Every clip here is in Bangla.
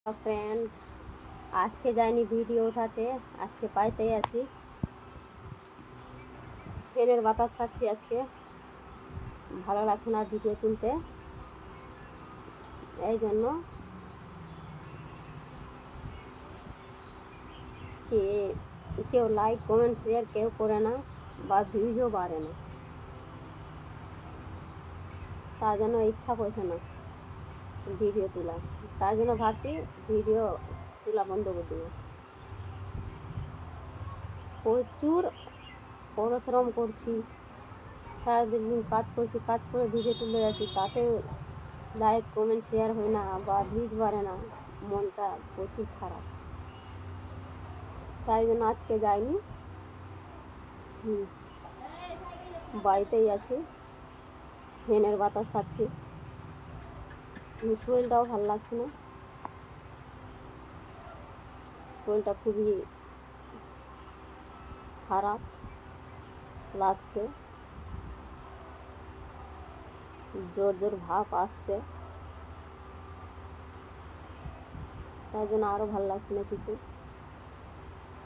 फ्रेंड आज के जाइनी भिडियो उठाते आज के पाइते आছি ফ্যানের বাতাস খাচ্ছি আজকে ভালো লাগছে না ভিডিও তুলতে এই জন্য কি কেউ লাইক কমেন্ট শেয়ার কেউ করে না বা ভিউজও বাড়ে না তার জন্য ইচ্ছা করছে না ভিডিও তোলা তার জন্য ভাবছি ভিডিও তোলা বন্ধ করে দেবো প্রচুর পরিশ্রম করছি সারাদিন কাজ করছি কাজ করে ভিডিও তুলে যাচ্ছি তাতে লাইক কমেন্ট শেয়ার হয় না বা ভিউজ বাড়ে না মনটা প্রচুর খারাপ তাই জন্য আজকে যাইনি বাড়িতেই আছি ফ্যানের বাতাস খাচ্ছি শরীরটাও ভালো লাগছে না শরীরটা খুবই খারাপ লাগছে জোর জোর ভাব আসছে তাই জন্য আরও ভালো লাগছে না কিছু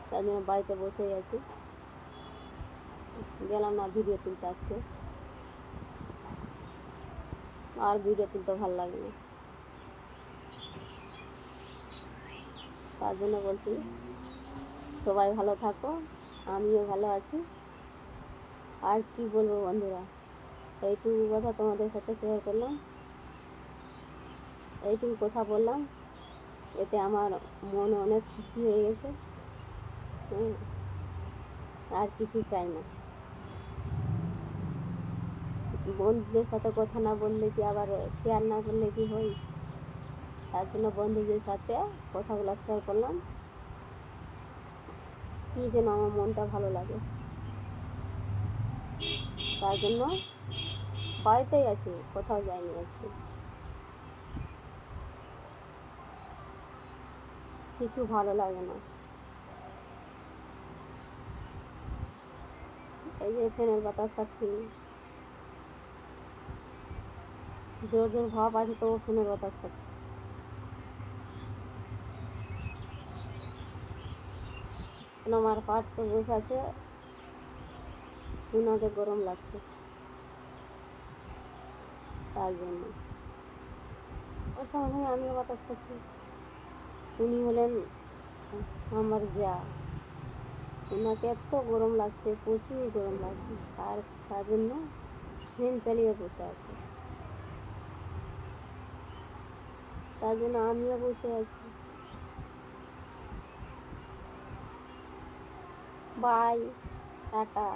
তাই জন্য বাড়িতে বসেই আছি গেলাম না ভিডিও তুলতে আজকে আর ভিডিও তুলতে ভালো লাগে না তার জন্য বলছি সবাই ভালো থাকো আমিও ভালো আছি আর কি বলবো বন্ধুরা এইটুকু কথা তোমাদের সাথে শেয়ার করলাম এইটুকু কথা বললাম এতে আমার মন অনেক খুশি হয়ে গেছে আর কিছু চাই না বন্ধুদের সাথে কথা না বললে কি আবার শেয়ার না করলে কি হয় তার জন্য বন্ধুদের সাথে কথাগুলো শেয়ার করলাম কি যেন আমার মনটা ভালো লাগে তার জন্য বাড়িতেই আছি কোথাও যাইনি আজকে কিছু ভালো লাগে না এই যে ফ্যানের বাতাস খাচ্ছি জোর জোর ভাব আছে তো ফ্যানের বাতাস খাচ্ছি আমার পার্টসে বসে আছে উনাকে গরম লাগছে তার জন্য ওর সঙ্গে আমিও বাতাস খাচ্ছি উনি হলেন আমার যা ওনাকে এত গরম লাগছে প্রচুর গরম লাগছে তার জন্য ফ্যান চালিয়ে বসে আছে তার জন্য আমিও বসে আছি বাই টাটা।